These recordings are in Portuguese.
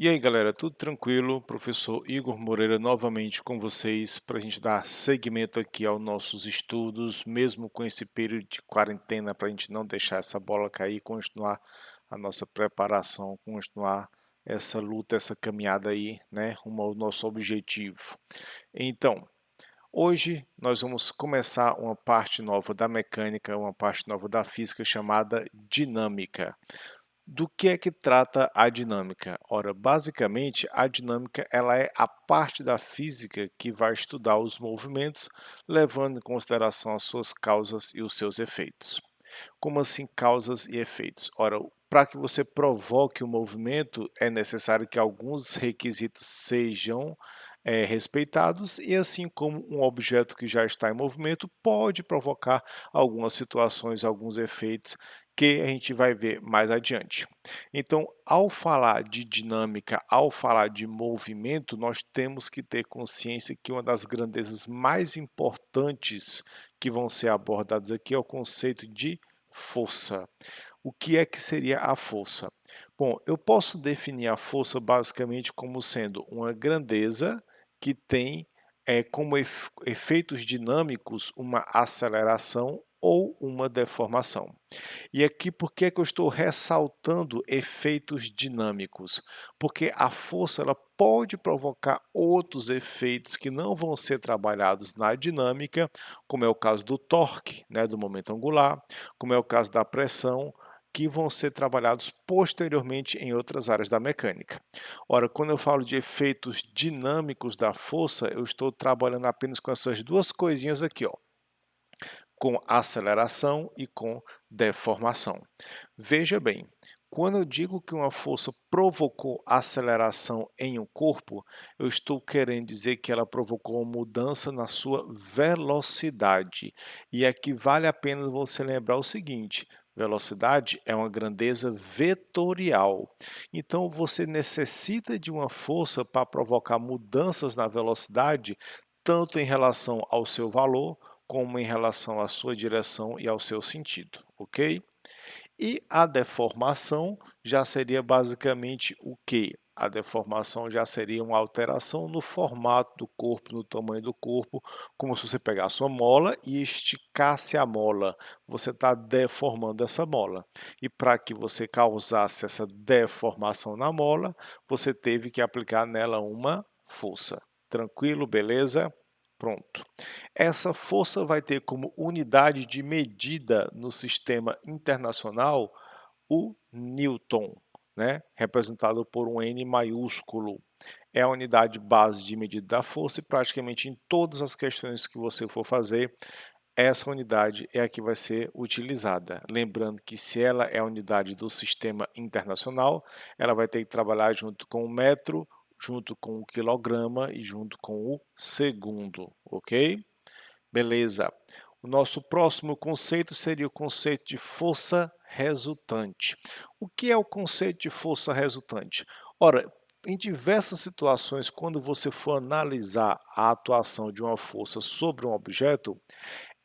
E aí, galera, tudo tranquilo? Professor Igor Moreira novamente com vocês para a gente dar seguimento aqui aos nossos estudos, mesmo com esse período de quarentena, para a gente não deixar essa bola cair, continuar a nossa preparação, continuar essa luta, essa caminhada aí, né, rumo ao nosso objetivo. Então, hoje nós vamos começar uma parte nova da mecânica, uma parte nova da física chamada dinâmica. Do que é que trata a dinâmica? Ora, basicamente, a dinâmica ela é a parte da física que vai estudar os movimentos, levando em consideração as suas causas e os seus efeitos. Como assim causas e efeitos? Ora, para que você provoque o movimento, é necessário que alguns requisitos sejam respeitados, e assim como um objeto que já está em movimento pode provocar algumas situações, alguns efeitos que a gente vai ver mais adiante. Então, ao falar de dinâmica, ao falar de movimento, nós temos que ter consciência que uma das grandezas mais importantes que vão ser abordadas aqui é o conceito de força. O que é que seria a força? Bom, eu posso definir a força basicamente como sendo uma grandeza que tem como efeitos dinâmicos uma aceleração ou uma deformação. E aqui por que é que eu estou ressaltando efeitos dinâmicos? Porque a força ela pode provocar outros efeitos que não vão ser trabalhados na dinâmica, como é o caso do torque, né, do momento angular, como é o caso da pressão, que vão ser trabalhados posteriormente em outras áreas da mecânica. Ora, quando eu falo de efeitos dinâmicos da força, eu estou trabalhando apenas com essas duas coisinhas aqui, ó, com aceleração e com deformação. Veja bem, quando eu digo que uma força provocou aceleração em um corpo, eu estou querendo dizer que ela provocou uma mudança na sua velocidade. E aqui vale a pena você lembrar o seguinte: velocidade é uma grandeza vetorial. Então você necessita de uma força para provocar mudanças na velocidade, tanto em relação ao seu valor, como em relação à sua direção e ao seu sentido, ok? E a deformação já seria basicamente o quê? A deformação já seria uma alteração no formato do corpo, no tamanho do corpo, como se você pegasse uma mola e esticasse a mola. Você está deformando essa mola. E para que você causasse essa deformação na mola, você teve que aplicar nela uma força. Tranquilo? Beleza? Pronto. Essa força vai ter como unidade de medida no sistema internacional o Newton, né? Representado por um N maiúsculo. É a unidade base de medida da força e praticamente em todas as questões que você for fazer, essa unidade é a que vai ser utilizada. Lembrando que se ela é a unidade do sistema internacional, ela vai ter que trabalhar junto com o metro, junto com o quilograma e junto com o segundo, ok? Beleza. O nosso próximo conceito seria o conceito de força resultante. O que é o conceito de força resultante? Ora, em diversas situações, quando você for analisar a atuação de uma força sobre um objeto,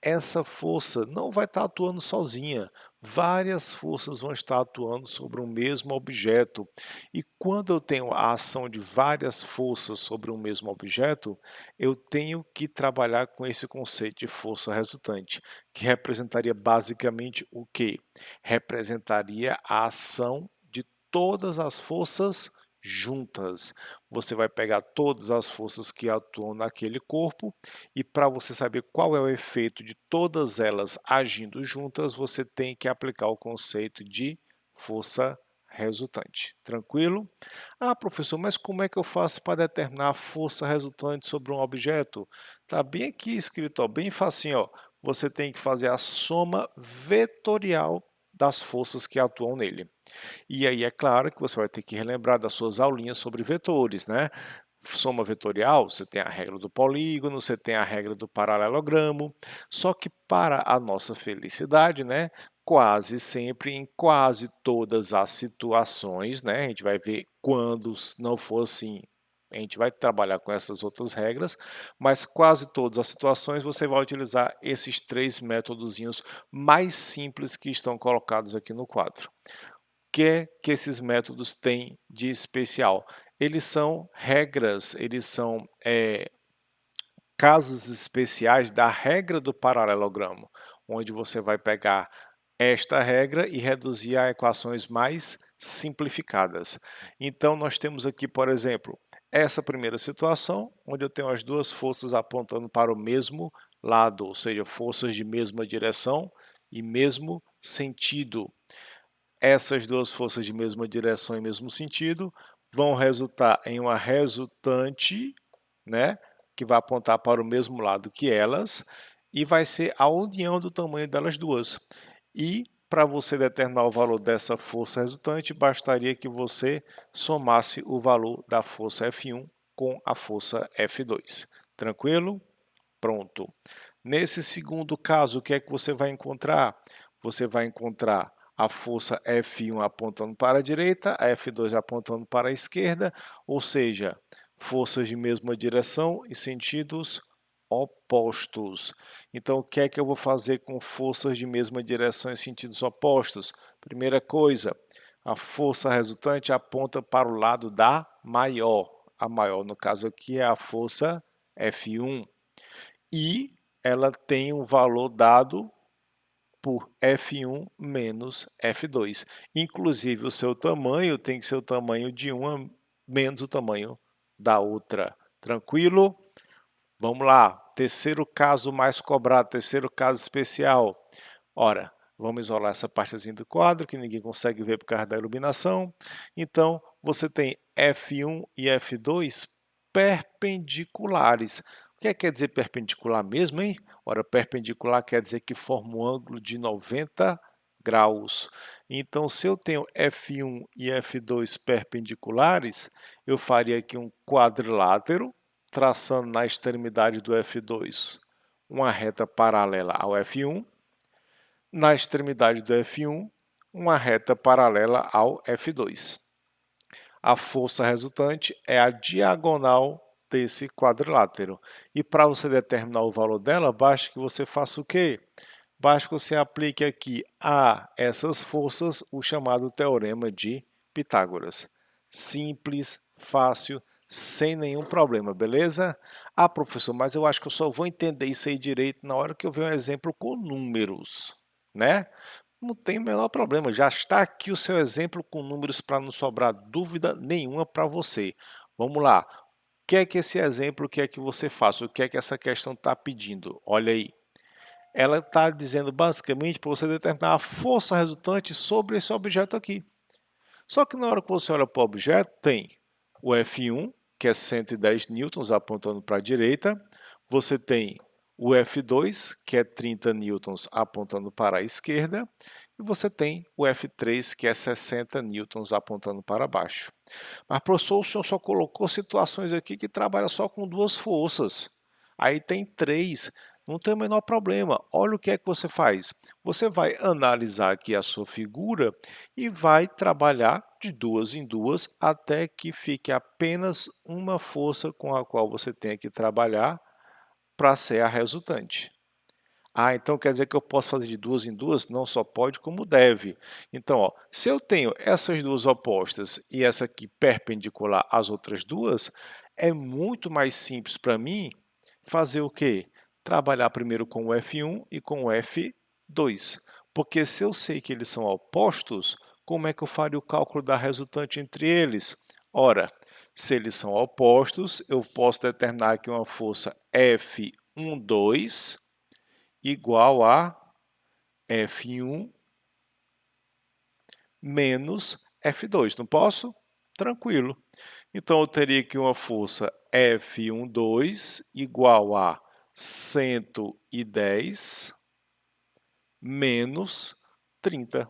essa força não vai estar atuando sozinha. Várias forças vão estar atuando sobre o mesmo objeto. E quando eu tenho a ação de várias forças sobre um mesmo objeto, eu tenho que trabalhar com esse conceito de força resultante, que representaria basicamente o quê? Representaria a ação de todas as forças juntas. Você vai pegar todas as forças que atuam naquele corpo e para você saber qual é o efeito de todas elas agindo juntas, você tem que aplicar o conceito de força resultante. Tranquilo? Ah, professor, mas como é que eu faço para determinar a força resultante sobre um objeto? Está bem aqui escrito, ó, bem facinho, ó. Você tem que fazer a soma vetorial das forças que atuam nele. E aí é claro que você vai ter que relembrar das suas aulinhas sobre vetores, né? Soma vetorial, você tem a regra do polígono, você tem a regra do paralelogramo, só que para a nossa felicidade, né, quase sempre, em quase todas as situações, né, a gente vai ver quando não for assim, a gente vai trabalhar com essas outras regras, mas quase todas as situações você vai utilizar esses três métodozinhos mais simples que estão colocados aqui no quadro. Que é que esses métodos têm de especial? eles são regras, eles são casos especiais da regra do paralelogramo, onde você vai pegar esta regra e reduzir a equações mais simplificadas. Então, nós temos aqui, por exemplo, essa primeira situação, onde eu tenho as duas forças apontando para o mesmo lado, ou seja, forças de mesma direção e mesmo sentido. Essas duas forças de mesma direção e mesmo sentido vão resultar em uma resultante, né, que vai apontar para o mesmo lado que elas, e vai ser a união do tamanho delas duas. E para você determinar o valor dessa força resultante, bastaria que você somasse o valor da força F1 com a força F2. Tranquilo? Pronto. Nesse segundo caso, o que é que você vai encontrar? Você vai encontrar a força F1 apontando para a direita, a F2 apontando para a esquerda, ou seja, forças de mesma direção e sentidos opostos. Então, o que é que eu vou fazer com forças de mesma direção e sentidos opostos? Primeira coisa, a força resultante aponta para o lado da maior. A maior, no caso aqui, é a força F1 e ela tem um valor dado por F1 menos F2. Inclusive, o seu tamanho tem que ser o tamanho de uma menos o tamanho da outra. Tranquilo? Vamos lá. Terceiro caso mais cobrado, terceiro caso especial. Ora, vamos isolar essa partezinha do quadro que ninguém consegue ver por causa da iluminação. Então, você tem F1 e F2 perpendiculares. O que quer dizer perpendicular mesmo, hein? Ora, perpendicular quer dizer que forma um ângulo de 90 graus. Então, se eu tenho F1 e F2 perpendiculares, eu faria aqui um quadrilátero, traçando na extremidade do F2 uma reta paralela ao F1, na extremidade do F1, uma reta paralela ao F2. A força resultante é a diagonal desse quadrilátero. E para você determinar o valor dela, basta que você faça o quê? Basta que você aplique aqui a essas forças o chamado teorema de Pitágoras. Simples, fácil, sem nenhum problema, beleza? Ah, professor, mas eu acho que eu só vou entender isso aí direito na hora que eu ver um exemplo com números, né? Não tem o menor problema, já está aqui o seu exemplo com números para não sobrar dúvida nenhuma para você. Vamos lá. O que é que esse exemplo quer que você faça? O que é que essa questão está pedindo? Olha aí. Ela está dizendo basicamente para você determinar a força resultante sobre esse objeto aqui. Só que na hora que você olha para o objeto, tem o F1, que é 110 newtons apontando para a direita. Você tem o F2, que é 30 newtons apontando para a esquerda. E você tem o F3, que é 60 newtons apontando para baixo. Mas, professor, o senhor só colocou situações aqui que trabalham só com duas forças. Aí tem três, não tem o menor problema. Olha o que é que você faz. Você vai analisar aqui a sua figura e vai trabalhar de duas em duas até que fique apenas uma força com a qual você tenha que trabalhar para ser a resultante. Ah, então quer dizer que eu posso fazer de duas em duas? Não só pode, como deve. Então, ó, se eu tenho essas duas opostas e essa aqui perpendicular às outras duas, é muito mais simples para mim fazer o quê? Trabalhar primeiro com o F1 e com o F2. Porque se eu sei que eles são opostos, como é que eu faria o cálculo da resultante entre eles? Ora, se eles são opostos, eu posso determinar aqui uma força F12 igual a F1 menos F2. Não posso? Tranquilo. Então, eu teria aqui uma força F12 igual a 110 menos 30.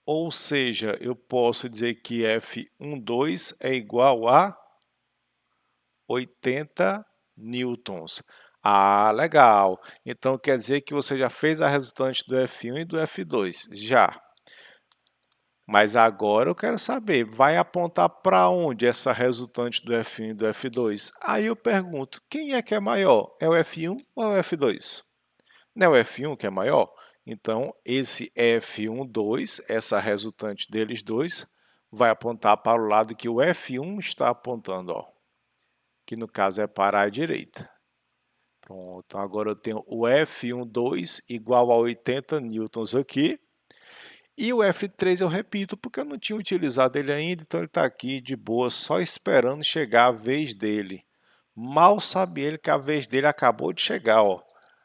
Ou seja, eu posso dizer que F12 é igual a 80 newtons. Ah, legal. Então quer dizer que você já fez a resultante do F1 e do F2. Já. Mas agora eu quero saber, vai apontar para onde essa resultante do F1 e do F2? Aí eu pergunto, quem é que é maior? É o F1 ou é o F2? Não é o F1 que é maior? Então, esse F12, essa resultante deles dois, vai apontar para o lado que o F1 está apontando, ó, que no caso é para a direita. Pronto, agora eu tenho o F12 igual a 80 newtons aqui, e o F3 eu repito porque eu não tinha utilizado ele ainda, então ele está aqui de boa, só esperando chegar a vez dele. Mal sabe ele que a vez dele acabou de chegar, ó.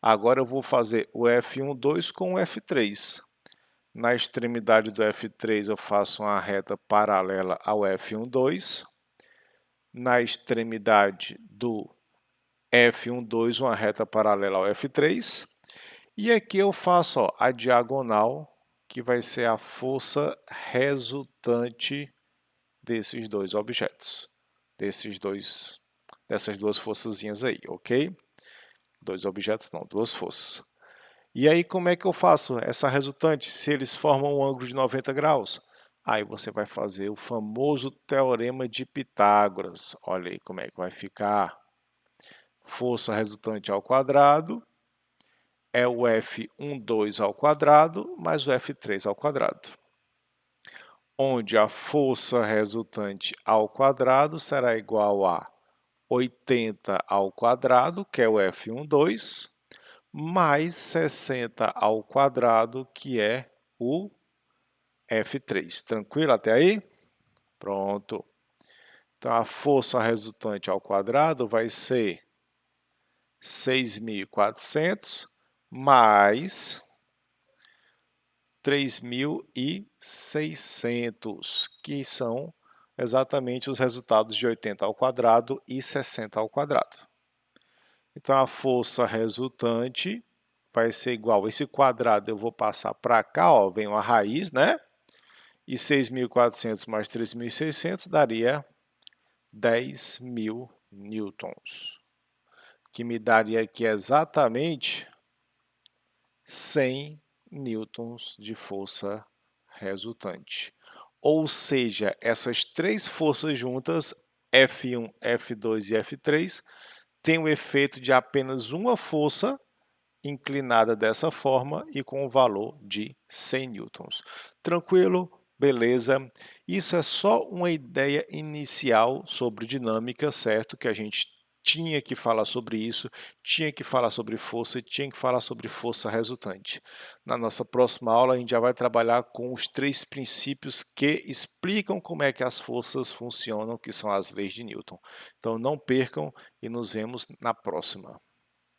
Agora eu vou fazer o F12 com o F3. Na extremidade do F3 eu faço uma reta paralela ao F12. Na extremidade do F12, uma reta paralela ao F3. E aqui eu faço, ó, a diagonal, que vai ser a força resultante desses dois objetos. Dessas duas forçazinhas aí, ok? Dois objetos não, duas forças. E aí como é que eu faço essa resultante se eles formam um ângulo de 90 graus? Aí você vai fazer o famoso teorema de Pitágoras. Olha aí como é que vai ficar. Força resultante ao quadrado é o F12 ao quadrado mais o F3 ao quadrado. Onde a força resultante ao quadrado será igual a 80 ao quadrado, que é o F12, mais 60 ao quadrado, que é o F3. Tranquilo até aí? Pronto. Então, a força resultante ao quadrado vai ser 6.400 mais 3.600, que são exatamente os resultados de 80 ao quadrado e 60 ao quadrado. Então, a força resultante vai ser igual, esse quadrado eu vou passar para cá, ó, vem uma raiz, né? E 6.400 mais 3.600 daria 10.000 newtons, que me daria aqui exatamente 100 newtons de força resultante. Ou seja, essas três forças juntas, F1, F2 e F3, têm o efeito de apenas uma força inclinada dessa forma e com o valor de 100 newtons. Tranquilo? Beleza? Isso é só uma ideia inicial sobre dinâmica, certo? Que a gente tinha que falar sobre isso, tinha que falar sobre força e tinha que falar sobre força resultante. Na nossa próxima aula, a gente já vai trabalhar com os três princípios que explicam como é que as forças funcionam, que são as leis de Newton. Então não percam e nos vemos na próxima.